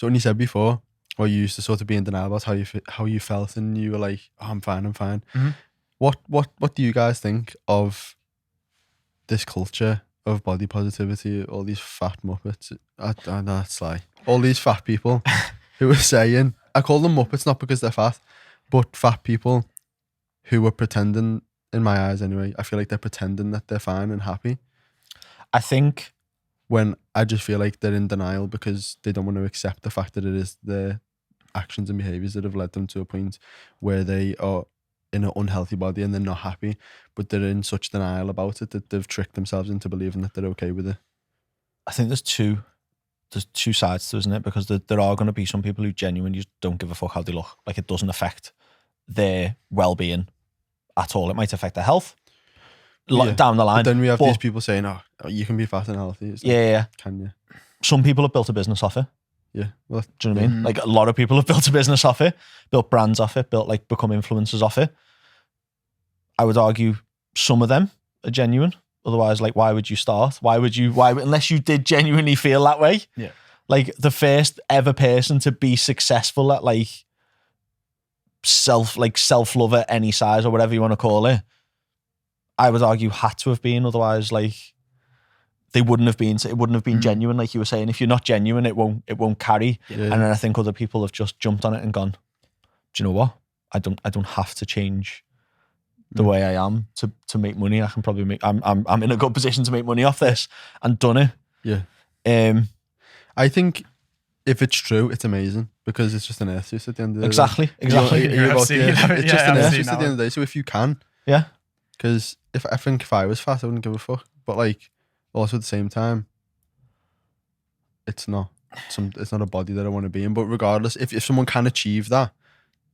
So when you said before, or you used to sort of be in denial about how you felt, and you were like, oh, I'm fine. Mm-hmm. What do you guys think of this culture of body positivity? All these fat muppets. I know it's like all these fat people who are saying, I call them muppets not because they're fat, but fat people who are pretending, in my eyes anyway, I feel like they're pretending that they're fine and happy. I think when I just feel like they're in denial because they don't want to accept the fact that it is their actions and behaviours that have led them to a point where they are in an unhealthy body and they're not happy, but they're in such denial about it that they've tricked themselves into believing that they're okay with it. I think there's two sides to it, isn't it? Because there are going to be some people who genuinely just don't give a fuck how they look. Like, it doesn't affect their well-being at all. It might affect their health down the line. But then we have these people saying, oh, you can be fat and healthy. It's like, yeah. Can you? Some people have built a business off it. Yeah. Well, do you know what I mean? Like, a lot of people have built a business off it, built brands off it, become influencers off it. I would argue some of them are genuine. Otherwise, like, why would you start? Why unless you did genuinely feel that way? Yeah. Like, the first ever person to be successful at like self-love at any size or whatever you want to call it, I would argue had to have been. Otherwise, like, it wouldn't have been genuine. Like you were saying, if you're not genuine, it won't carry. Yeah. And then I think other people have just jumped on it and gone, do you know what? I don't have to change the way I am to make money. I can probably I'm in a good position to make money off this, and done it. Yeah. I think if it's true, it's amazing because it's just an excuse at the end of the day. Exactly. It's just an excuse at the end of the day. So if you can, yeah. Because I think if I was fat, I wouldn't give a fuck. But like, also at the same time, it's not a body that I want to be in. But regardless, if someone can achieve that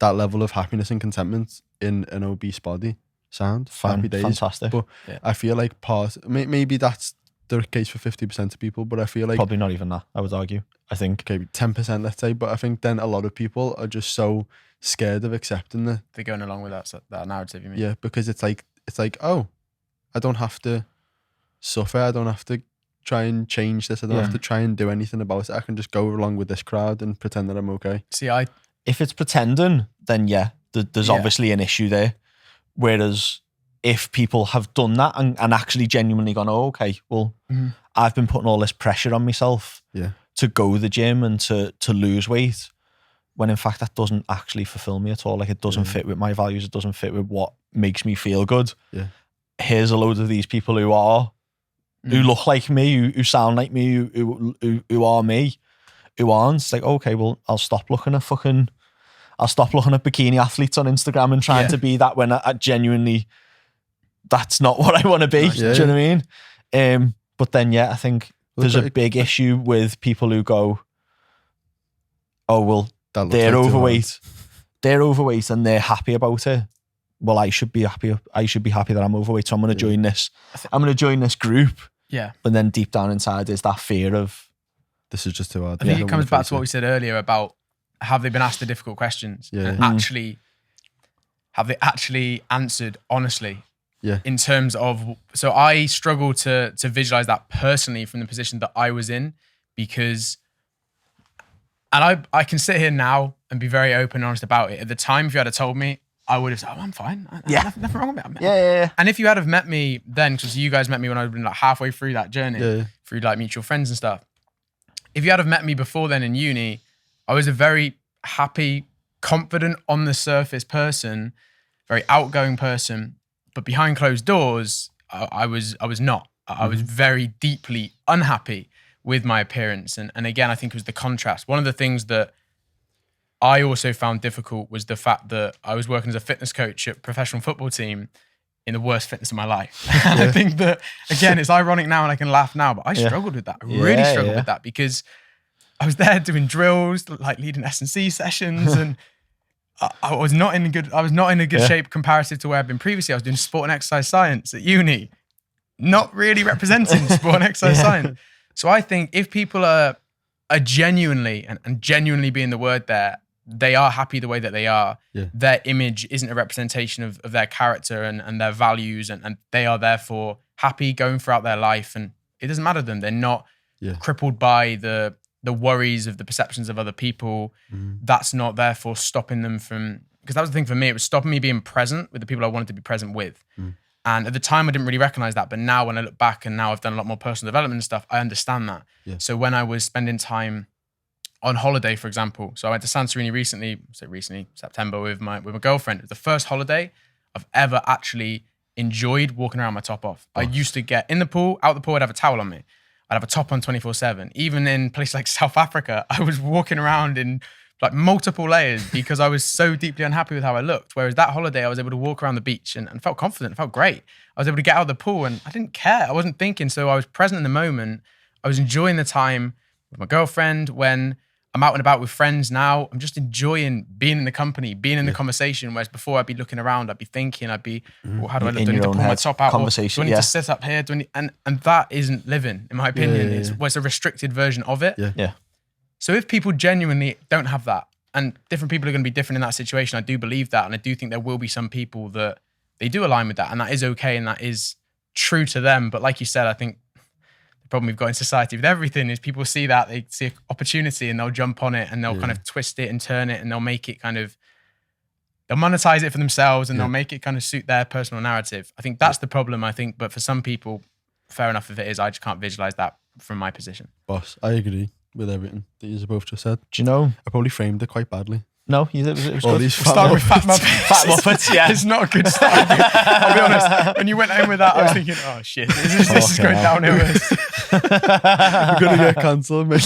level of happiness and contentment in an obese body, happy days. Fantastic. But I feel like maybe that's the case for 50% of people, but I feel like probably not even that, I would argue. I think 10%, let's say, but I think then a lot of people are just so scared of accepting that they're going along with that narrative, you mean? Yeah, because it's like, oh, I don't have to suffer, I don't have to try and change this, I don't have to try and do anything about it, I can just go along with this crowd and pretend that I'm okay. See, if it's pretending, then there's obviously an issue there. Whereas if people have done that and actually genuinely gone, oh, okay, well, I've been putting all this pressure on myself to go to the gym and to lose weight, when in fact that doesn't actually fulfill me at all. Like, it doesn't fit with my values. It doesn't fit with what makes me feel good. Yeah. Here's a load of these people who look like me, who sound like me, who are me, who aren't. It's like, okay, well, I'll stop looking at bikini athletes on Instagram and trying to be that when I genuinely, that's not what I want to be. Do you know what I mean? But then, I think there's a big issue with people who go, oh, well, they're overweight. They're overweight and they're happy about it. Well, I should be happy. I should be happy that I'm overweight. So I'm going to join this. I'm going to join this group. Yeah. But then deep down inside is that fear of, this is just too hard. I think it comes back to what we said earlier about, have they been asked the difficult questions? Yeah. And actually, have they actually answered honestly? Yeah. In terms of, so I struggle to visualize that personally from the position that I was in, because, and I can sit here now and be very open and honest about it. At the time, if you had told me, I would have said, oh, I'm fine. Nothing wrong with it. Yeah. And if you had have met me then, because you guys met me when I was like halfway through that journey, through like mutual friends and stuff. If you had have met me before then in uni, I was a very happy, confident on the surface person, very outgoing person, but behind closed doors, I was not. I was very deeply unhappy with my appearance. And again, I think it was the contrast. One of the things that I also found difficult was the fact that I was working as a fitness coach at a professional football team in the worst fitness of my life. And I think that, again, it's ironic now and I can laugh now, but I struggled with that. I really struggled with that, because I was there doing drills, like leading S&C sessions, and I was not in a good shape comparative to where I've been previously. I was doing sport and exercise science at uni, not really representing sport and exercise science. So I think if people are genuinely, and genuinely being the word there, they are happy the way that they are. Yeah. Their image isn't a representation of their character and their values, and they are therefore happy going throughout their life, and it doesn't matter to them. They're not crippled by the the worries of the perceptions of other people. That's not therefore stopping them from, because that was the thing for me, it was stopping me being present with the people I wanted to be present with. And at the time I didn't really recognize that, but now when I look back and now I've done a lot more personal development and stuff, I understand that. So when I was spending time on holiday, for example, so I went to Santorini September with my girlfriend. It was the first holiday I've ever actually enjoyed walking around my top off. I used to get in the pool, out the pool, I'd have a towel on me. I'd have a top on 24/7. Even in places like South Africa, I was walking around in like multiple layers because I was so deeply unhappy with how I looked. Whereas that holiday, I was able to walk around the beach and felt confident, felt great. I was able to get out of the pool and I didn't care. I wasn't thinking. So I was present in the moment. I was enjoying the time with my girlfriend. When I'm out and about with friends now, I'm just enjoying being in the company, being in the conversation. Whereas before I'd be looking around, I'd be thinking, well, how do I look? Do I need to pull my top out? Conversation, do I need to sit up here? And that isn't living, in my opinion. It's a restricted version of it. So if people genuinely don't have that, and different people are going to be different in that situation, I do believe that. And I do think there will be some people that they do align with that, and that is okay, and that is true to them. But like you said, I think the problem we've got in society with everything is people see that, they see an opportunity and they'll jump on it and they'll kind of twist it and turn it and they'll make it they'll monetize it for themselves and they'll make it kind of suit their personal narrative. I think that's the problem, but for some people, fair enough if it is, I just can't visualize that from my position. Boss, I agree with everything that you both just said. Do you know? I probably framed it quite badly. No, it was All good. these Start with Fat Muppets. Fat Muppets, yeah. It's not a good start. I'll be honest. When you went home with that, I was thinking, oh shit, this is going downhill. We're going to get cancelled, mate.